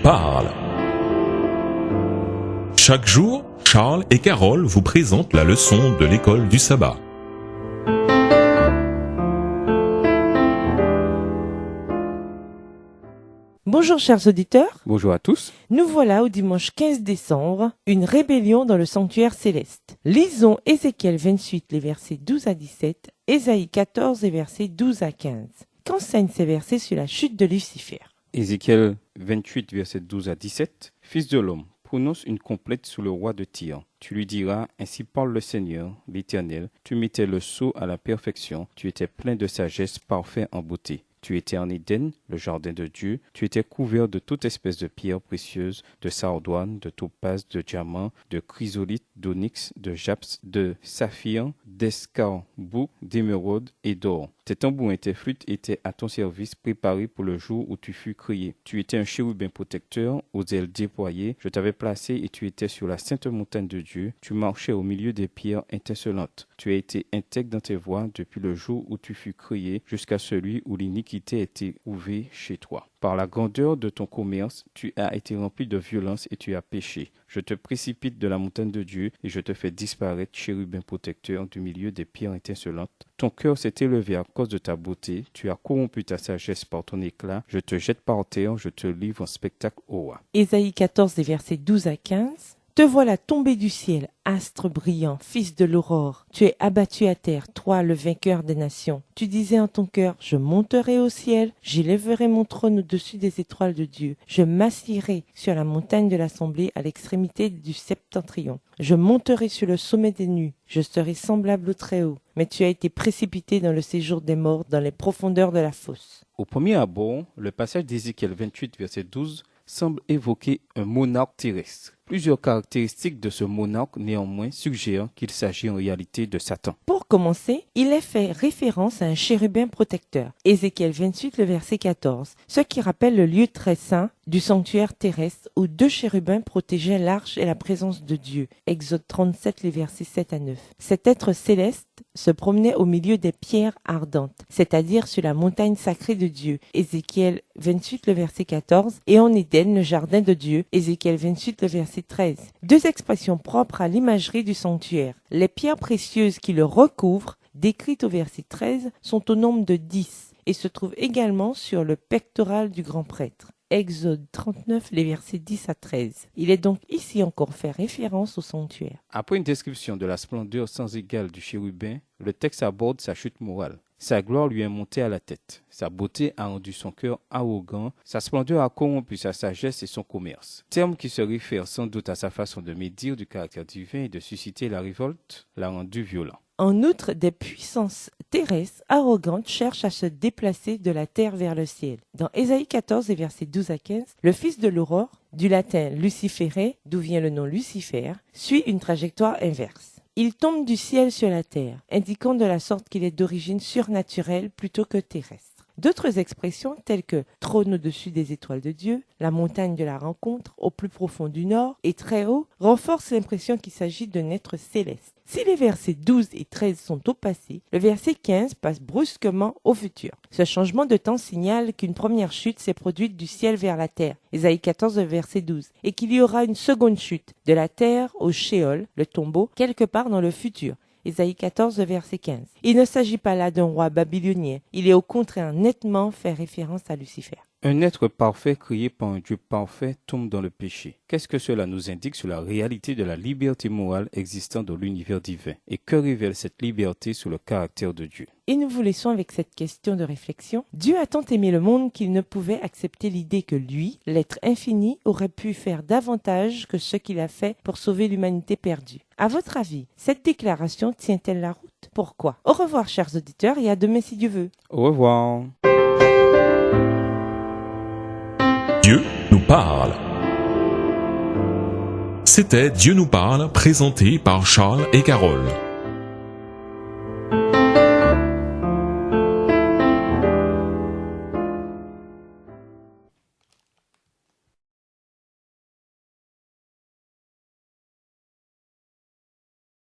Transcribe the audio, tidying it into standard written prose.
parle. Chaque jour, Charles et Carole vous présentent la leçon de l'école du sabbat. Bonjour chers auditeurs, Bonjour à tous. nous voilà au dimanche 15 décembre, une rébellion dans le sanctuaire céleste. Lisons Ézéchiel 28, les versets 12 à 17, Ésaïe 14, les versets 12 à 15. Qu'enseignent ces versets sur la chute de Lucifer? Ézéchiel 28, versets 12 à 17. Fils de l'homme, prononce une complète sur le roi de Tyr. Tu lui diras, ainsi parle le Seigneur, l'Éternel, tu mettais le sceau à la perfection, tu étais plein de sagesse, parfait en beauté. Tu étais en Éden, le jardin de Dieu, tu étais couvert de toute espèce de pierres précieuses, de sardoine, de topaze, de diamant, de chrysolite, d'onyx, de japs, de saphir, d'escarboucle, d'émeraude et d'or. Tes tambours et tes flûtes étaient à ton service, préparés pour le jour où tu fus créé. Tu étais un chérubin protecteur, aux ailes déployées. Je t'avais placé et tu étais sur la sainte montagne de Dieu. Tu marchais au milieu des pierres étincelantes. Tu as été intègre dans tes voies depuis le jour où tu fus créé jusqu'à celui où l'iniquité a été ouverte chez toi. Par la grandeur de ton commerce, tu as été rempli de violence et tu as péché. Je te précipite de la montagne de Dieu et je te fais disparaître, chérubin protecteur, du milieu des pierres étincelantes. Ton cœur s'est élevé à cause de ta beauté, tu as corrompu ta sagesse par ton éclat. Je te jette par terre, je te livre en spectacle au roi. Ésaïe 14, les versets 12 à 15. Te voilà tombé du ciel, astre brillant, fils de l'aurore. Tu es abattu à terre, toi le vainqueur des nations. Tu disais en ton cœur, je monterai au ciel, j'élèverai mon trône au-dessus des étoiles de Dieu. Je m'assierai sur la montagne de l'assemblée à l'extrémité du septentrion. Je monterai sur le sommet des nues, je serai semblable au Très-Haut. Mais tu as été précipité dans le séjour des morts, dans les profondeurs de la fosse. Au premier abord, le passage d'Ézéchiel 28, verset 12, semble évoquer un monarque terrestre. Plusieurs caractéristiques de ce monarque néanmoins suggèrent qu'il s'agit en réalité de Satan. Pour commencer, il est fait référence à un chérubin protecteur. Ézéchiel 28, le verset 14, ce qui rappelle le lieu très saint du sanctuaire terrestre où deux chérubins protégeaient l'arche et la présence de Dieu. Exode 37, les versets 7 à 9. Cet être céleste se promenait au milieu des pierres ardentes, c'est-à-dire sur la montagne sacrée de Dieu. Ézéchiel 28, le verset 14, et en Éden, le jardin de Dieu. Ézéchiel 28, le verset 13. Deux expressions propres à l'imagerie du sanctuaire. Les pierres précieuses qui le recouvrent, décrites au verset 13, sont au nombre de 10 et se trouvent également sur le pectoral du grand prêtre. Exode 39, les versets 10 à 13. Il est donc ici encore fait référence au sanctuaire. Après une description de la splendeur sans égale du chérubin, le texte aborde sa chute morale. Sa gloire lui est montée à la tête. Sa beauté a rendu son cœur arrogant. Sa splendeur a corrompu sa sagesse et son commerce. Terme qui se réfère sans doute à sa façon de médire du caractère divin et de susciter la révolte, l'a rendu violent. En outre, des puissances terrestres arrogantes cherchent à se déplacer de la terre vers le ciel. Dans Ésaïe 14, versets 12 à 15, le fils de l'aurore, du latin lucifere, d'où vient le nom Lucifer, suit une trajectoire inverse. Il tombe du ciel sur la terre, indiquant de la sorte qu'il est d'origine surnaturelle plutôt que terrestre. D'autres expressions telles que trône au-dessus des étoiles de Dieu, la montagne de la rencontre au plus profond du nord et très haut renforcent l'impression qu'il s'agit d'un être céleste. Si les versets 12 et 13 sont au passé, le verset 15 passe brusquement au futur. Ce changement de temps signale qu'une première chute s'est produite du ciel vers la terre, Ésaïe 14, verset 12, et qu'il y aura une seconde chute, de la terre au Sheol, le tombeau, quelque part dans le futur. Ésaïe 14, verset 15. Il ne s'agit pas là d'un roi babylonien, il est au contraire nettement fait référence à Lucifer. Un être parfait créé par un Dieu parfait tombe dans le péché. Qu'est-ce que cela nous indique sur la réalité de la liberté morale existant dans l'univers divin? Et que révèle cette liberté sur le caractère de Dieu? Et nous vous laissons avec cette question de réflexion. Dieu a tant aimé le monde qu'il ne pouvait accepter l'idée que lui, l'être infini, aurait pu faire davantage que ce qu'il a fait pour sauver l'humanité perdue. À votre avis, cette déclaration tient-elle la route? Pourquoi? Au revoir chers auditeurs et à demain si Dieu veut. Au revoir. Dieu nous parle. C'était Dieu nous parle, présenté par Charles et Carole.